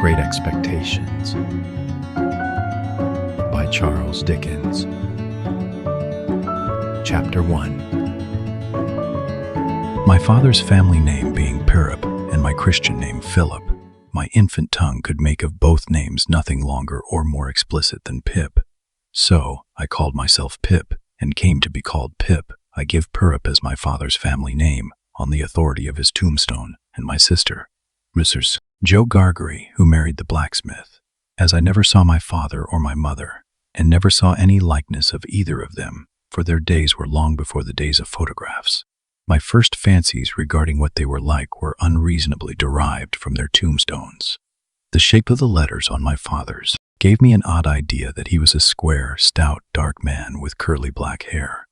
Great Expectations by Charles Dickens. Chapter 1. My father's family name being Pirrip and my Christian name Philip, my infant tongue could make of both names nothing longer or more explicit than Pip. So I called myself Pip, and came to be called Pip. I give Pirrip as my father's family name, on the authority of his tombstone, and my sister, Mrs. Joe Gargery, who married the blacksmith. As I never saw my father or my mother, and never saw any likeness of either of them, for their days were long before the days of photographs, my first fancies regarding what they were like were unreasonably derived from their tombstones. The shape of the letters on my father's gave me an odd idea that he was a square, stout, dark man with curly black hair.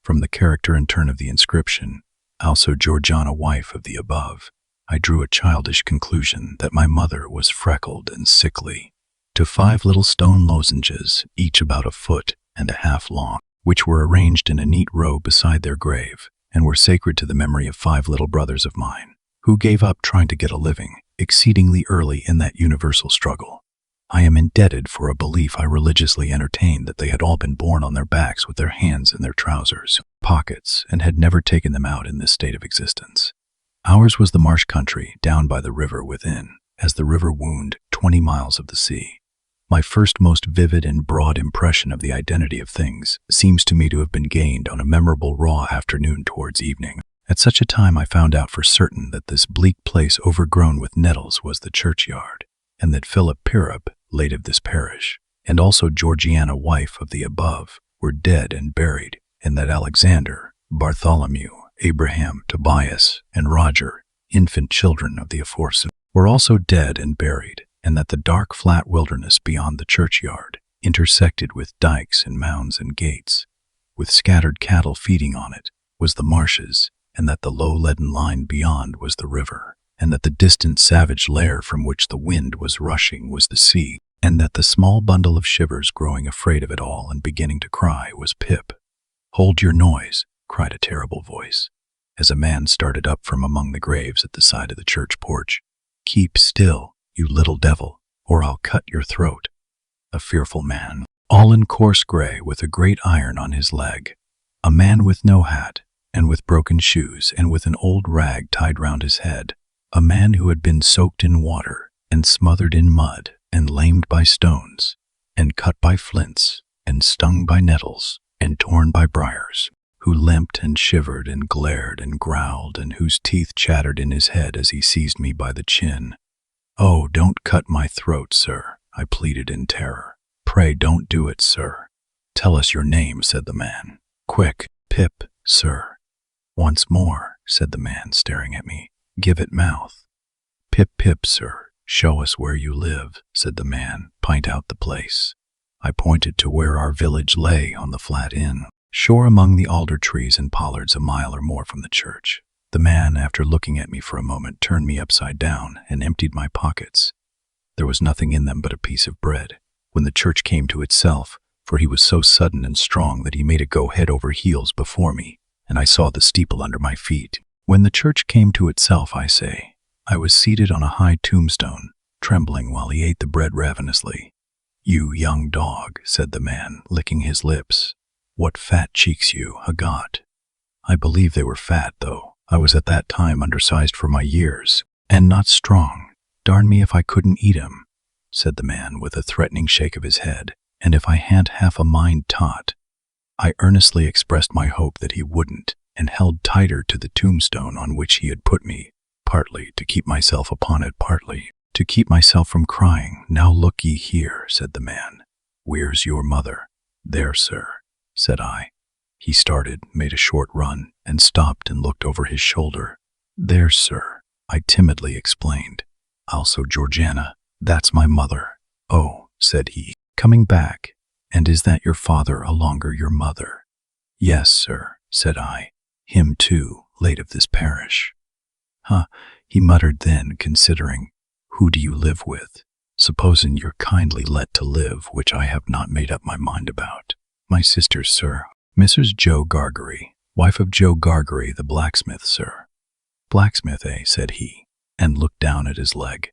From the character and turn of the inscription, also Georgiana, wife of the above, I drew a childish conclusion that my mother was freckled and sickly. To 5 little stone lozenges, each about 1.5 feet long, which were arranged in a neat row beside their grave, and were sacred to the memory of 5 little brothers of mine, who gave up trying to get a living exceedingly early in that universal struggle. I am indebted for a belief I religiously entertained that they had all been born on their backs with their hands in their trousers pockets, and had never taken them out in this state of existence. Ours was the marsh country down by the river within, as the river wound 20 miles of the sea. My first most vivid and broad impression of the identity of things seems to me to have been gained on a memorable raw afternoon towards evening. At such a time I found out for certain that this bleak place overgrown with nettles was the churchyard, and that Philip Pirrip, late of this parish, and also Georgiana, wife of the above, were dead and buried, and that Alexander, Bartholomew, Abraham, Tobias, and Roger, infant children of the aforesaid, were also dead and buried, and that the dark flat wilderness beyond the churchyard, intersected with dikes and mounds and gates, with scattered cattle feeding on it, was the marshes, and that the low leaden line beyond was the river, and that the distant savage lair from which the wind was rushing was the sea, and that the small bundle of shivers growing afraid of it all and beginning to cry was Pip. "Hold your noise," cried a terrible voice, as a man started up from among the graves at the side of the church porch. "Keep still, you little devil, or I'll cut your throat." A fearful man, all in coarse gray, with a great iron on his leg, a man with no hat, and with broken shoes, and with an old rag tied round his head, a man who had been soaked in water, and smothered in mud, and lamed by stones, and cut by flints, and stung by nettles, and torn by briars, who limped and shivered and glared and growled, and whose teeth chattered in his head as he seized me by the chin. "Oh, don't cut my throat, sir," I pleaded in terror. "Pray don't do it, sir." "Tell us your name," said the man. "Quick." "Pip, sir." "Once more," said the man, staring at me. "Give it mouth." "Pip, Pip, sir. Show us where you live," said the man. "Pint out the place." I pointed to where our village lay on the flat inn, shore among the alder trees and pollards, a mile or more from the church. The man, after looking at me for a moment, turned me upside down and emptied my pockets. There was nothing in them but a piece of bread. When the church came to itself, for he was so sudden and strong that he made it go head over heels before me, and I saw the steeple under my feet. When the church came to itself, I say, I was seated on a high tombstone, trembling while he ate the bread ravenously. "You young dog," said the man, licking his lips. "What fat cheeks you ha' got." I believe they were fat, though I was at that time undersized for my years, and not strong. "Darn me if I couldn't eat 'em," said the man with a threatening shake of his head, "and if I hadn't half a mind tot." I earnestly expressed my hope that he wouldn't, and held tighter to the tombstone on which he had put me, partly to keep myself upon it, partly to keep myself from crying. "Now look ye here," said the man. "Where's your mother?" "There, sir," said I. He started, made a short run, and stopped and looked over his shoulder. "There, sir," I timidly explained. "Also Georgiana, that's my mother." "Oh," said he, coming back, "and is that your father a longer your mother?" "Yes, sir," said I. "Him too, late of this parish." "Huh," he muttered then, considering. "Who do you live with? Supposin' you're kindly let to live, which I have not made up my mind about." "My sister, sir, Mrs. Joe Gargery, wife of Joe Gargery, the blacksmith, sir." "Blacksmith, eh?" said he, and looked down at his leg.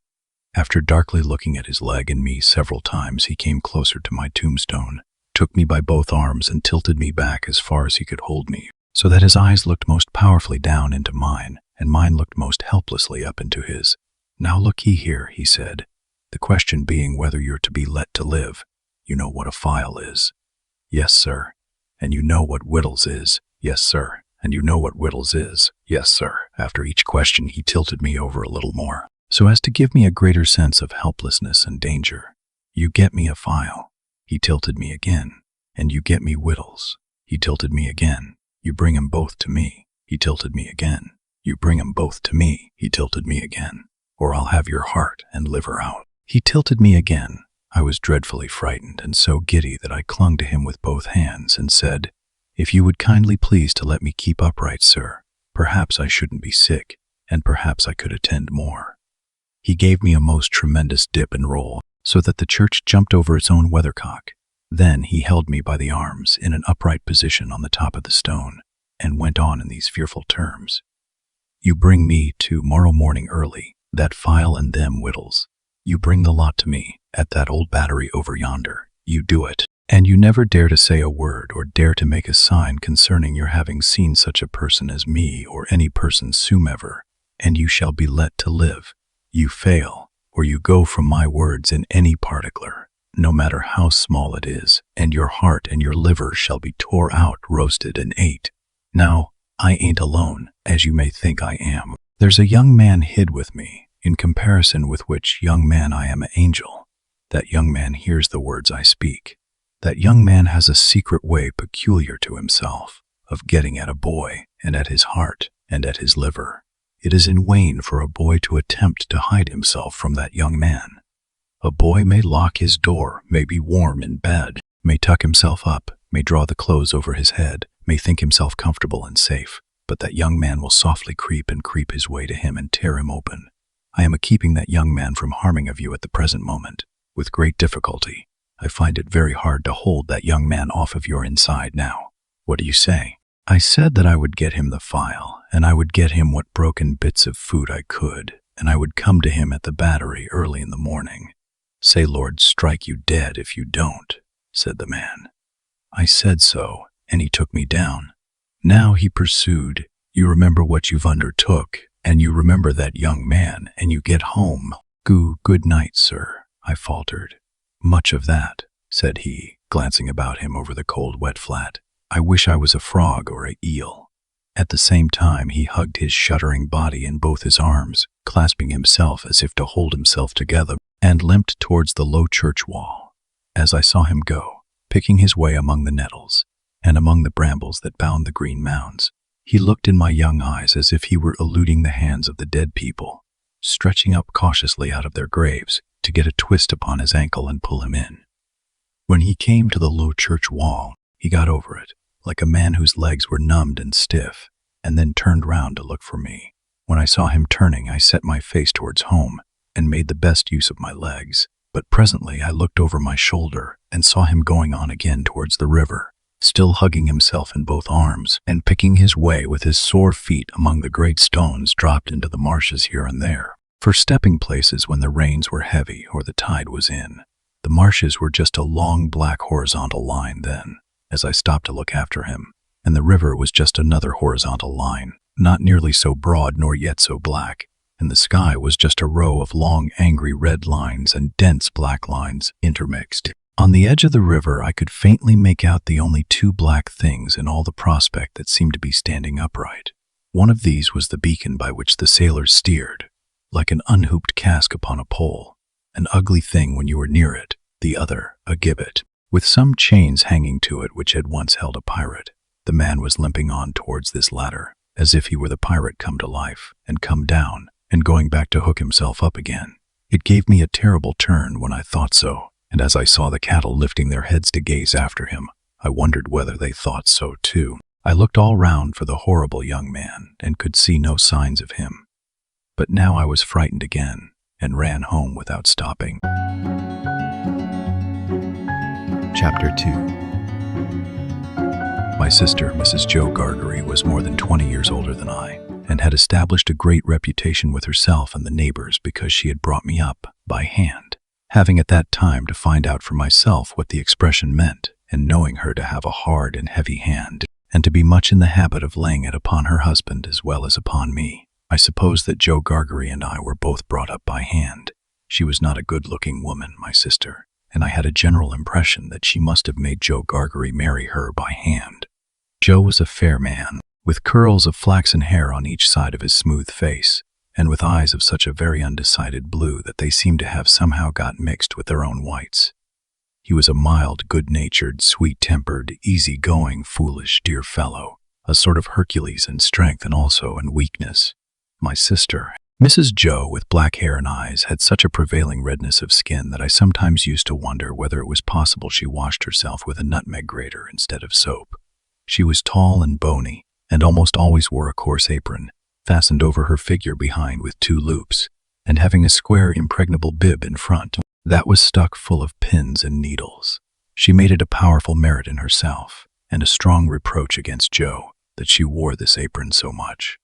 After darkly looking at his leg and me several times, he came closer to my tombstone, took me by both arms and tilted me back as far as he could hold me, so that his eyes looked most powerfully down into mine, and mine looked most helplessly up into his. "Now look ye here," he said, "the question being whether you're to be let to live. You know what a file is?" "Yes, sir." "And you know what whittles is?" "Yes, sir." "And you know what whittles is?" "Yes, sir." After each question he tilted me over a little more, so as to give me a greater sense of helplessness and danger. "You get me a file." He tilted me again. "And you get me whittles." He tilted me again. "You bring 'em both to me." He tilted me again. "You bring 'em both to me." He tilted me again. "Or I'll have your heart and liver out." He tilted me again. I was dreadfully frightened and so giddy that I clung to him with both hands and said, "If you would kindly please to let me keep upright, sir, perhaps I shouldn't be sick, and perhaps I could attend more." He gave me a most tremendous dip and roll, so that the church jumped over its own weathercock. Then he held me by the arms in an upright position on the top of the stone, and went on in these fearful terms. "You bring me to morrow morning early that file and them whittles. You bring the lot to me at that old battery over yonder. You do it, and you never dare to say a word or dare to make a sign concerning your having seen such a person as me or any person somever, and you shall be let to live. You fail, or you go from my words in any particular, no matter how small it is, and your heart and your liver shall be tore out, roasted, and ate. Now, I ain't alone, as you may think I am. There's a young man hid with me, in comparison with which young man I am an angel. That young man hears the words I speak. That young man has a secret way peculiar to himself of getting at a boy and at his heart and at his liver. It is in vain for a boy to attempt to hide himself from that young man. A boy may lock his door, may be warm in bed, may tuck himself up, may draw the clothes over his head, may think himself comfortable and safe, but that young man will softly creep his way to him and tear him open. I am keeping that young man from harming of you at the present moment, with great difficulty. I find it very hard to hold that young man off of your inside now. What do you say? I said that I would get him the file, and I would get him what broken bits of food I could, and I would come to him at the battery early in the morning. Say, Lord, strike you dead if you don't, said the man. I said so, and he took me down. Now, he pursued, you remember what you've undertook, and you remember that young man, and you get home. Good night, sir, I faltered. Much of that, said he, glancing about him over the cold, wet flat. I wish I was a frog or a eel. At the same time, he hugged his shuddering body in both his arms, clasping himself as if to hold himself together, and limped towards the low church wall. As I saw him go, picking his way among the nettles, and among the brambles that bound the green mounds, he looked in my young eyes as if he were eluding the hands of the dead people, stretching up cautiously out of their graves to get a twist upon his ankle and pull him in. When he came to the low church wall, he got over it, like a man whose legs were numbed and stiff, and then turned round to look for me. When I saw him turning, I set my face towards home, and made the best use of my legs. But presently I looked over my shoulder, and saw him going on again towards the river, still hugging himself in both arms, and picking his way with his sore feet among the great stones dropped into the marshes here and there, for stepping places when the rains were heavy or the tide was in. The marshes were just a long black horizontal line then, as I stopped to look after him, and the river was just another horizontal line, not nearly so broad nor yet so black, and the sky was just a row of long angry red lines and dense black lines intermixed. On the edge of the river I could faintly make out the only two black things in all the prospect that seemed to be standing upright. One of these was the beacon by which the sailors steered, like an unhooped cask upon a pole, an ugly thing when you were near it, the other a gibbet, with some chains hanging to it which had once held a pirate. The man was limping on towards this latter, as if he were the pirate come to life, and come down, and going back to hook himself up again. It gave me a terrible turn when I thought so, and as I saw the cattle lifting their heads to gaze after him, I wondered whether they thought so too. I looked all round for the horrible young man, and could see no signs of him. But now I was frightened again, and ran home without stopping. Chapter 2. My sister, Mrs. Jo Gargery, was more than 20 years older than I. and had established a great reputation with herself and the neighbors because she had brought me up by hand. Having at that time to find out for myself what the expression meant, and knowing her to have a hard and heavy hand, and to be much in the habit of laying it upon her husband as well as upon me, I suppose that Joe Gargery and I were both brought up by hand. She was not a good-looking woman, my sister, and I had a general impression that she must have made Joe Gargery marry her by hand. Joe was a fair man, with curls of flaxen hair on each side of his smooth face, and with eyes of such a very undecided blue that they seemed to have somehow got mixed with their own whites. He was a mild, good-natured, sweet-tempered, easy-going, foolish, dear fellow, a sort of Hercules in strength and also in weakness. My sister, Mrs. Joe, with black hair and eyes, had such a prevailing redness of skin that I sometimes used to wonder whether it was possible she washed herself with a nutmeg grater instead of soap. She was tall and bony, and almost always wore a coarse apron, fastened over her figure behind with 2 loops, and having a square impregnable bib in front that was stuck full of pins and needles. She made it a powerful merit in herself, and a strong reproach against Joe, that she wore this apron so much,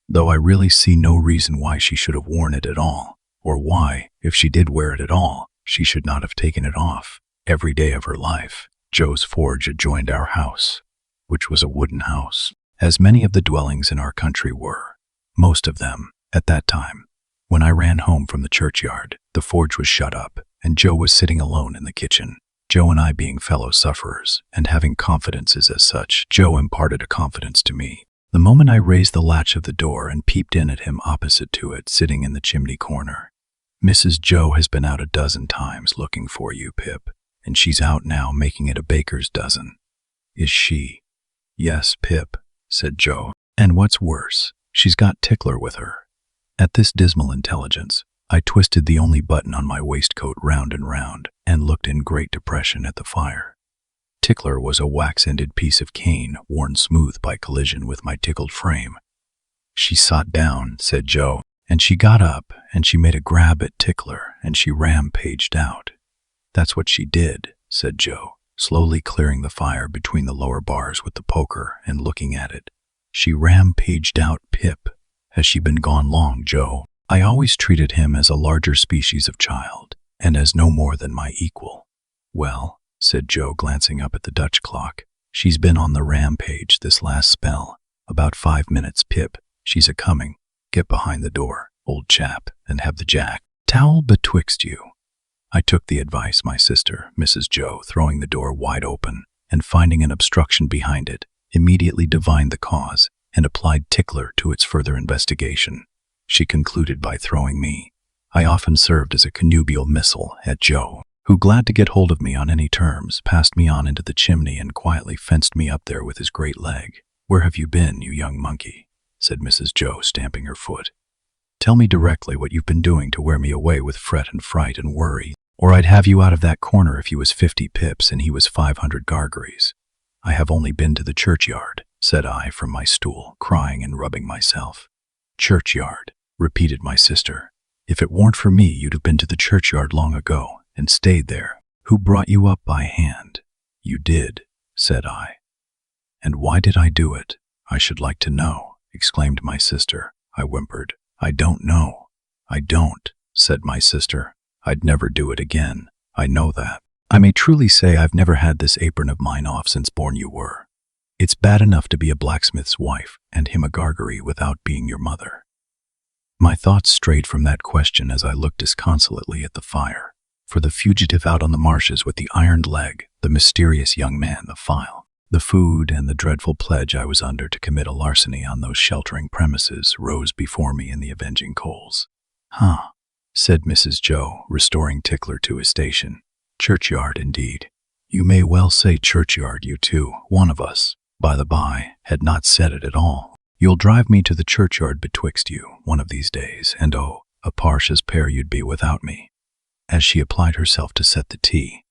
though I really see no reason why she should have worn it at all, or why, if she did wear it at all, she should not have taken it off every day of her life. Joe's forge adjoined our house, which was a wooden house, as many of the dwellings in our country were. Most of them, at that time. When I ran home from the churchyard, the forge was shut up, and Joe was sitting alone in the kitchen. Joe and I being fellow sufferers, and having confidences as such, Joe imparted a confidence to me. The moment I raised the latch of the door and peeped in at him opposite to it, sitting in the chimney corner. "Mrs. Joe has been out a dozen times looking for you, Pip, and she's out now making it a baker's dozen." "Is she?" "Yes, Pip," said Joe, "and what's worse, she's got Tickler with her." At this dismal intelligence, I twisted the only button on my waistcoat round and looked in great depression at the fire. Tickler was a wax-ended piece of cane worn smooth by collision with my tickled frame. "She sat down," said Joe, "and she got up, and she made a grab at Tickler, and she rampaged out." "That's what she did," said Joe, slowly clearing the fire between the lower bars with the poker and looking at it. "She rampaged out, Pip. Has she been gone long, Joe?" I always treated him as a larger species of child, and as no more than my equal. "Well," said Joe, glancing up at the Dutch clock, "she's been on the rampage this last spell. About 5 minutes, Pip. She's a-coming. Get behind the door, old chap, and have the jack towel betwixt you." I took the advice, my sister, Mrs. Joe, throwing the door wide open, and finding an obstruction behind it, immediately divined the cause, and applied Tickler to its further investigation. She concluded by throwing me. I often served as a connubial missile at Joe, who, glad to get hold of me on any terms, passed me on into the chimney and quietly fenced me up there with his great leg. "Where have you been, you young monkey?" said Mrs. Joe, stamping her foot. "Tell me directly what you've been doing to wear me away with fret and fright and worry, or I'd have you out of that corner if you was 50 pips and he was 500 Gargeries." "I have only been to the churchyard," said I from my stool, crying and rubbing myself. "Churchyard," repeated my sister. "If it weren't for me, you'd have been to the churchyard long ago, and stayed there. Who brought you up by hand?" "You did," said I. "And why did I do it? I should like to know," exclaimed my sister. I whimpered. "I don't know." "I don't," said my sister. "I'd never do it again. I know that. I may truly say I've never had this apron of mine off since born you were. It's bad enough to be a blacksmith's wife, and him a Gargery, without being your mother." My thoughts strayed from that question as I looked disconsolately at the fire. For the fugitive out on the marshes with the ironed leg, the mysterious young man, the file, the food, and the dreadful pledge I was under to commit a larceny on those sheltering premises rose before me in the avenging coals. "Huh," said Mrs. Joe, restoring Tickler to his station. "Churchyard, indeed. You may well say churchyard, you two, one of us, by the by, had not said it at all. You'll drive me to the churchyard betwixt you, one of these days, and oh, a parsh's pair you'd be without me." As she applied herself to set the tea,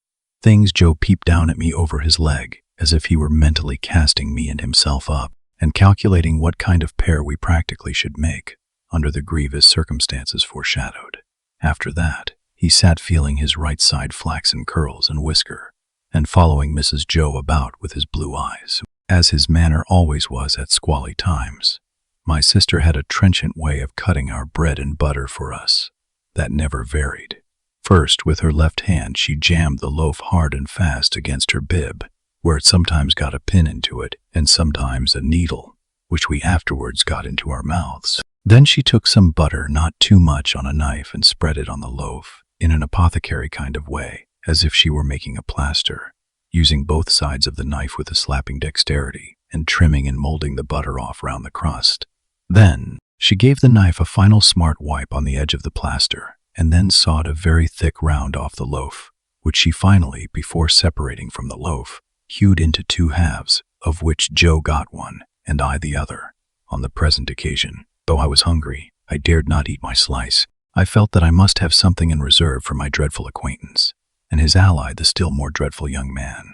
Joe peeped down at me over his leg, as if he were mentally casting me and himself up, and calculating what kind of pair we practically should make, under the grievous circumstances foreshadowed. After that, he sat feeling his right side flaxen curls and whisker, and following Mrs. Joe about with his blue eyes, as his manner always was at squally times. My sister had a trenchant way of cutting our bread and butter for us that never varied. First, with her left hand, she jammed the loaf hard and fast against her bib, where it sometimes got a pin into it and sometimes a needle, which we afterwards got into our mouths. Then she took some butter, not too much, on a knife and spread it on the loaf in an apothecary kind of way, as if she were making a plaster, using both sides of the knife with a slapping dexterity and trimming and molding the butter off round the crust. Then she gave the knife a final smart wipe on the edge of the plaster, and then sawed a very thick round off the loaf, which she finally, before separating from the loaf, hewed into 2 halves, of which Joe got one and I the other. On the present occasion, though I was hungry, I dared not eat my slice. I felt that I must have something in reserve for my dreadful acquaintance, and his ally, the still more dreadful young man.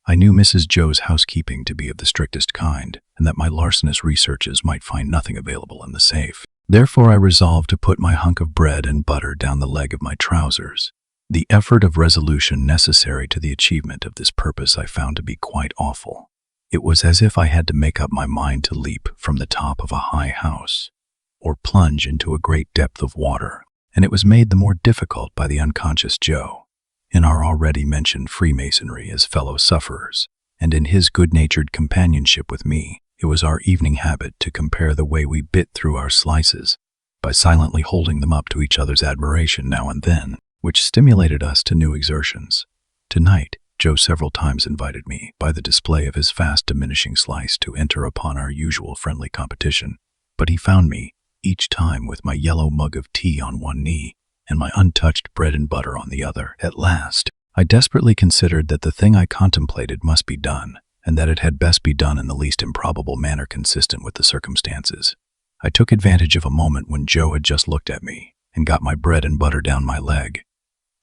I knew Mrs. Joe's housekeeping to be of the strictest kind, and that my larcenous researches might find nothing available in the safe. Therefore I resolved to put my hunk of bread and butter down the leg of my trousers. The effort of resolution necessary to the achievement of this purpose I found to be quite awful. It was as if I had to make up my mind to leap from the top of a high house, or plunge into a great depth of water, and it was made the more difficult by the unconscious Joe, in our already mentioned Freemasonry as fellow sufferers, and in his good-natured companionship with me. It was our evening habit to compare the way we bit through our slices, by silently holding them up to each other's admiration now and then, which stimulated us to new exertions. Tonight, Joe several times invited me, by the display of his fast diminishing slice, to enter upon our usual friendly competition, but he found me, each time, with my yellow mug of tea on one knee, and my untouched bread and butter on the other. At last, I desperately considered that the thing I contemplated must be done, and that it had best be done in the least improbable manner consistent with the circumstances. I took advantage of a moment when Joe had just looked at me, and got my bread and butter down my leg.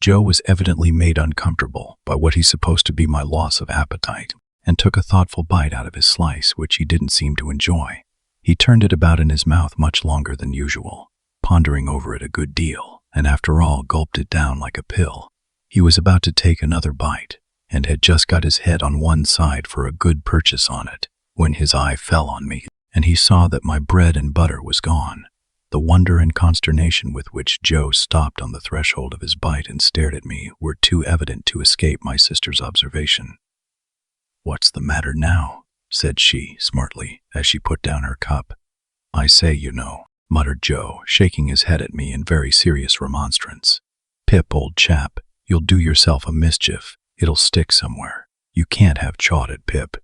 Joe was evidently made uncomfortable by what he supposed to be my loss of appetite, and took a thoughtful bite out of his slice, which he didn't seem to enjoy. He turned it about in his mouth much longer than usual, pondering over it a good deal, and after all gulped it down like a pill. He was about to take another bite, and had just got his head on one side for a good purchase on it, when his eye fell on me, and he saw that my bread and butter was gone. The wonder and consternation with which Joe stopped on the threshold of his bite and stared at me were too evident to escape my sister's observation. "What's the matter now?" said she, smartly, as she put down her cup. "I say, you know," muttered Joe, shaking his head at me in very serious remonstrance. "Pip, old chap, you'll do yourself a mischief. It'll stick somewhere. You can't have chawed it, Pip."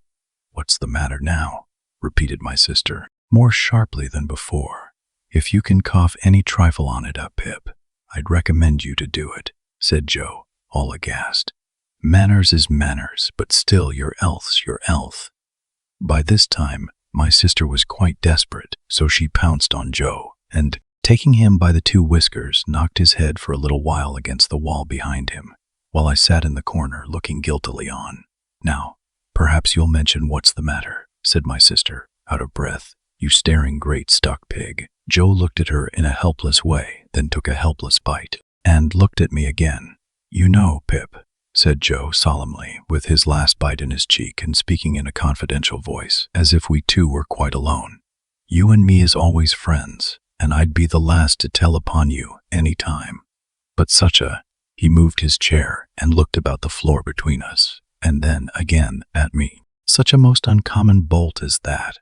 "What's the matter now?" repeated my sister, more sharply than before. "If you can cough any trifle on it up, Pip, I'd recommend you to do it," said Joe, all aghast. "Manners is manners, but still your 'ealth's your 'ealth." By this time, my sister was quite desperate, so she pounced on Joe, and, taking him by the 2 whiskers, knocked his head for a little while against the wall behind him, while I sat in the corner looking guiltily on. "Now, perhaps you'll mention what's the matter," said my sister, out of breath. "You staring great stuck pig." Joe looked at her in a helpless way, then took a helpless bite, and looked at me again. "You know, Pip," said Joe solemnly, with his last bite in his cheek and speaking in a confidential voice, as if we two were quite alone, "you and me is always friends, and I'd be the last to tell upon you any time. But such a—" he moved his chair and looked about the floor between us, and then again at me. "Such a most uncommon bolt as that.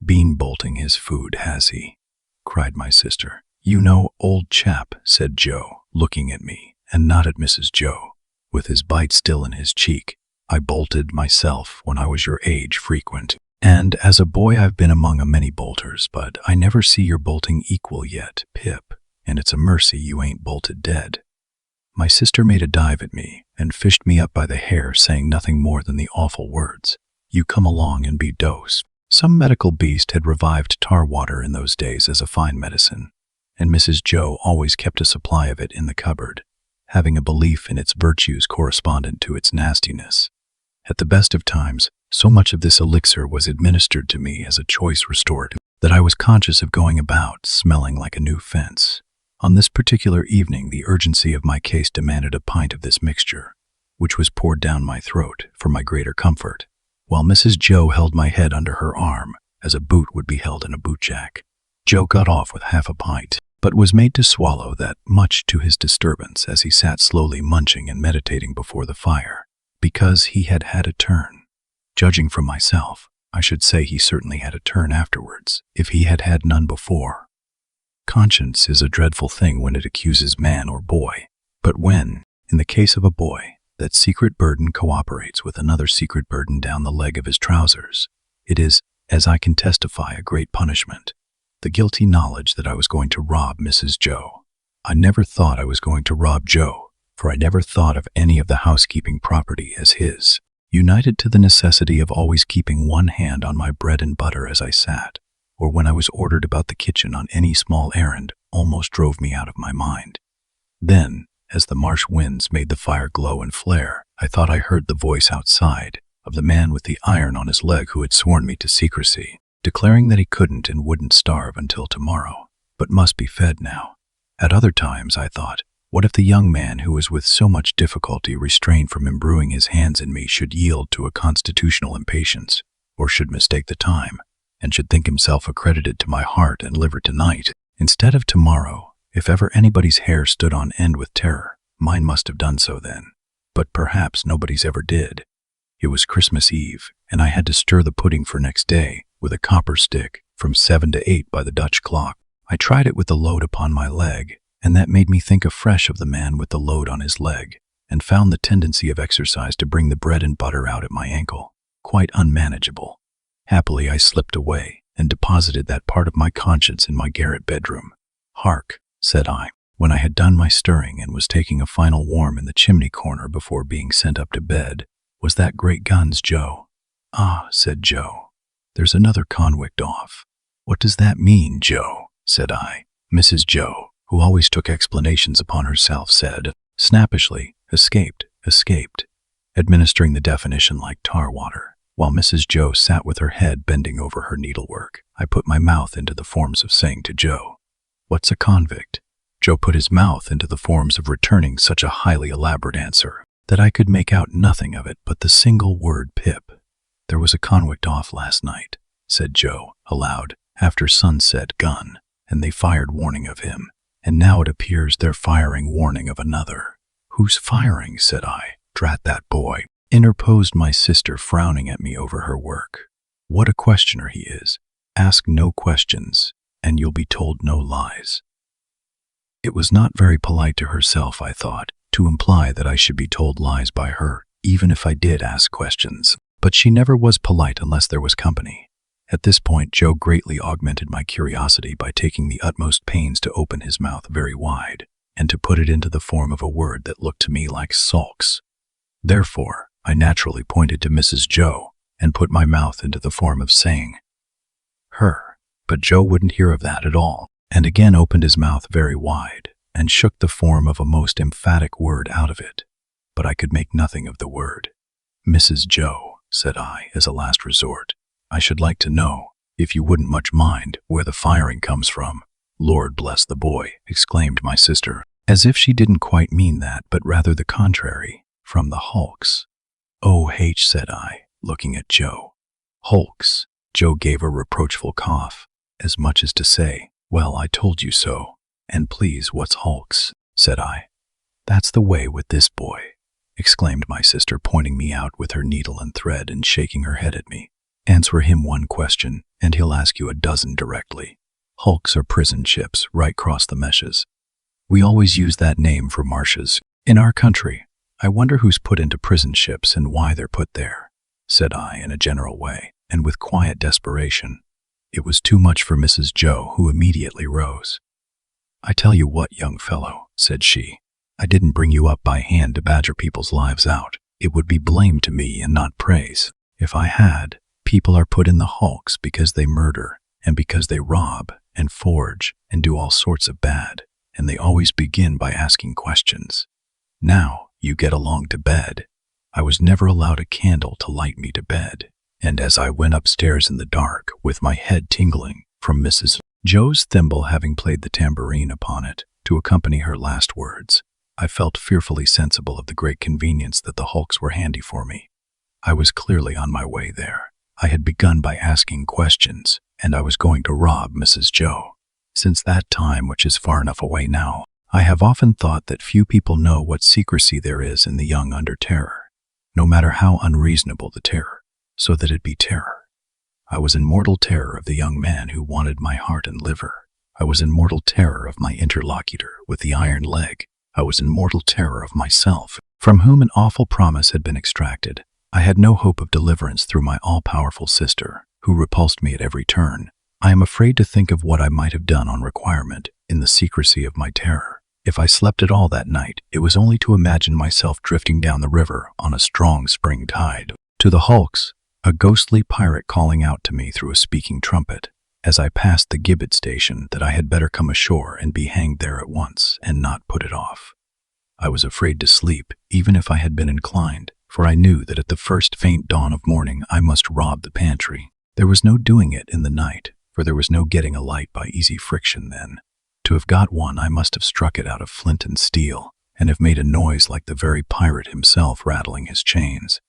Been bolting his food, has he?" cried my sister. "You know, old chap," said Joe, looking at me, and not at Mrs. Joe, with his bite still in his cheek. "I bolted myself when I was your age frequent, and as a boy I've been among a many bolters, but I never see your bolting equal yet, Pip, and it's a mercy you ain't bolted dead." My sister made a dive at me and fished me up by the hair, saying nothing more than the awful words, "You come along and be dosed." Some medical beast had revived tar water in those days as a fine medicine, and Mrs. Joe always kept a supply of it in the cupboard, having a belief in its virtues correspondent to its nastiness. At the best of times, so much of this elixir was administered to me as a choice restorative that I was conscious of going about smelling like a new fence. On this particular evening, the urgency of my case demanded a pint of this mixture, which was poured down my throat for my greater comfort, while Mrs. Joe held my head under her arm, as a boot would be held in a bootjack. Joe got off with half a pint, but was made to swallow that, much to his disturbance, as he sat slowly munching and meditating before the fire, because he had had a turn. Judging from myself, I should say he certainly had a turn afterwards, if he had had none before. Conscience is a dreadful thing when it accuses man or boy, but when, in the case of a boy, that secret burden cooperates with another secret burden down the leg of his trousers, it is, as I can testify, a great punishment. The guilty knowledge that I was going to rob Mrs. Joe. I never thought I was going to rob Joe, for I never thought of any of the housekeeping property as his, united to the necessity of always keeping one hand on my bread and butter as I sat, or when I was ordered about the kitchen on any small errand, almost drove me out of my mind. Then, as the marsh winds made the fire glow and flare, I thought I heard the voice outside of the man with the iron on his leg who had sworn me to secrecy, declaring that he couldn't and wouldn't starve until tomorrow, but must be fed now. At other times, I thought, what if the young man who was with so much difficulty restrained from imbruing his hands in me should yield to a constitutional impatience, or should mistake the time, and should think himself accredited to my heart and liver tonight, instead of tomorrow? If ever anybody's hair stood on end with terror, mine must have done so then. But perhaps nobody's ever did. It was Christmas Eve, and I had to stir the pudding for next day, with a copper stick, from 7 to 8 by the Dutch clock. I tried it with the load upon my leg, and that made me think afresh of the man with the load on his leg, and found the tendency of exercise to bring the bread and butter out at my ankle quite unmanageable. Happily I slipped away, and deposited that part of my conscience in my garret bedroom. "Hark," said I, when I had done my stirring and was taking a final warm in the chimney corner before being sent up to bed. "Was that great guns, Joe?" "Ah," said Joe, "there's another convict off." "What does that mean, Joe?" said I. Mrs. Joe, who always took explanations upon herself, said, snappishly, "Escaped, escaped," administering the definition like tar water. While Mrs. Joe sat with her head bending over her needlework, I put my mouth into the forms of saying to Joe, "What's a convict?" Joe put his mouth into the forms of returning such a highly elaborate answer that I could make out nothing of it but the single word Pip. "There was a convict off last night," said Joe, aloud, "after sunset gun, and they fired warning of him, and now it appears they're firing warning of another." "Who's firing?" said I. "Drat that boy," interposed my sister, frowning at me over her work. "What a questioner he is. Ask no questions, and you'll be told no lies." It was not very polite to herself, I thought, to imply that I should be told lies by her, even if I did ask questions, but she never was polite unless there was company. At this point, Joe greatly augmented my curiosity by taking the utmost pains to open his mouth very wide, and to put it into the form of a word that looked to me like sulks. Therefore, I naturally pointed to Mrs. Joe, and put my mouth into the form of saying, "Her," but Joe wouldn't hear of that at all, and again opened his mouth very wide, and shook the form of a most emphatic word out of it, but I could make nothing of the word. "Mrs. Joe," said I, as a last resort, "I should like to know, if you wouldn't much mind, where the firing comes from." "Lord bless the boy," exclaimed my sister, as if she didn't quite mean that, but rather the contrary, "from the hulks." "Oh, H," said I, looking at Joe. "Hulks." Joe gave a reproachful cough, as much as to say, "Well, I told you so." "And please, what's hulks?" said I. "That's the way with this boy," exclaimed my sister, pointing me out with her needle and thread and shaking her head at me. "Answer him one question, and he'll ask you a dozen directly. Hulks are prison ships right cross the meshes. We always use that name for marshes in our country. I wonder who's put into prison ships and why they're put there," said I in a general way, and with quiet desperation. It was too much for Mrs. Joe, who immediately rose. "I tell you what, young fellow," said she, "I didn't bring you up by hand to badger people's lives out. It would be blame to me and not praise. If I had, people are put in the hulks because they murder, and because they rob, and forge, and do all sorts of bad, and they always begin by asking questions. Now, you get along to bed." I was never allowed a candle to light me to bed, and as I went upstairs in the dark, with my head tingling from Mrs. Joe's thimble having played the tambourine upon it to accompany her last words, I felt fearfully sensible of the great convenience that the hulks were handy for me. I was clearly on my way there. I had begun by asking questions, and I was going to rob Mrs. Joe. Since that time, which is far enough away now, I have often thought that few people know what secrecy there is in the young under terror, no matter how unreasonable the terror, so that it be terror. I was in mortal terror of the young man who wanted my heart and liver. I was in mortal terror of my interlocutor with the iron leg. I was in mortal terror of myself, from whom an awful promise had been extracted. I had no hope of deliverance through my all-powerful sister, who repulsed me at every turn. I am afraid to think of what I might have done on requirement, in the secrecy of my terror. If I slept at all that night, it was only to imagine myself drifting down the river on a strong spring tide, to the hulks, a ghostly pirate calling out to me through a speaking trumpet, as I passed the gibbet station, that I had better come ashore and be hanged there at once, and not put it off. I was afraid to sleep, even if I had been inclined, for I knew that at the first faint dawn of morning I must rob the pantry. There was no doing it in the night, for there was no getting a light by easy friction then. To have got one, I must have struck it out of flint and steel, and have made a noise like the very pirate himself rattling his chains.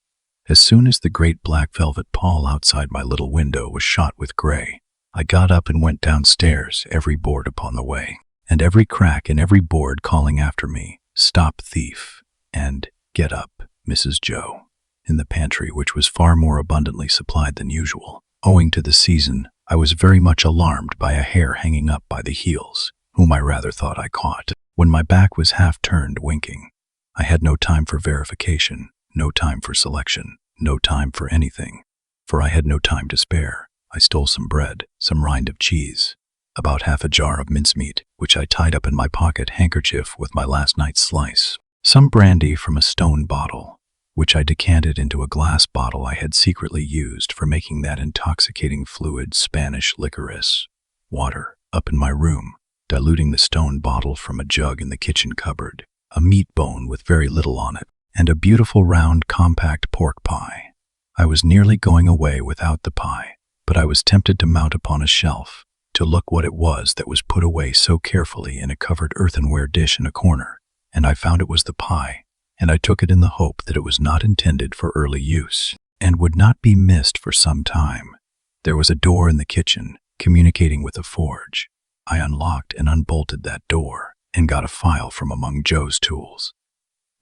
As soon as the great black velvet pall outside my little window was shot with gray, I got up and went downstairs, every board upon the way, and every crack in every board calling after me, "Stop thief," and "Get up, Mrs. Joe," in the pantry, which was far more abundantly supplied than usual. Owing to the season, I was very much alarmed by a hare hanging up by the heels, whom I rather thought I caught, when my back was half turned winking. I had no time for verification, no time for selection, no time for anything, for I had no time to spare. I stole some bread, some rind of cheese, about half a jar of mincemeat, which I tied up in my pocket handkerchief with my last night's slice, some brandy from a stone bottle, which I decanted into a glass bottle I had secretly used for making that intoxicating fluid Spanish licorice, water, up in my room, diluting the stone bottle from a jug in the kitchen cupboard, a meat bone with very little on it, and a beautiful round compact pork pie. I was nearly going away without the pie, but I was tempted to mount upon a shelf, to look what it was that was put away so carefully in a covered earthenware dish in a corner, and I found it was the pie, and I took it in the hope that it was not intended for early use, and would not be missed for some time. There was a door in the kitchen, communicating with a forge. I unlocked and unbolted that door, and got a file from among Joe's tools.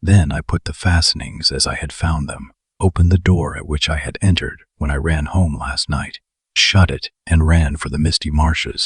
Then I put the fastenings as I had found them, opened the door at which I had entered when I ran home last night, shut it, and ran for the misty marshes,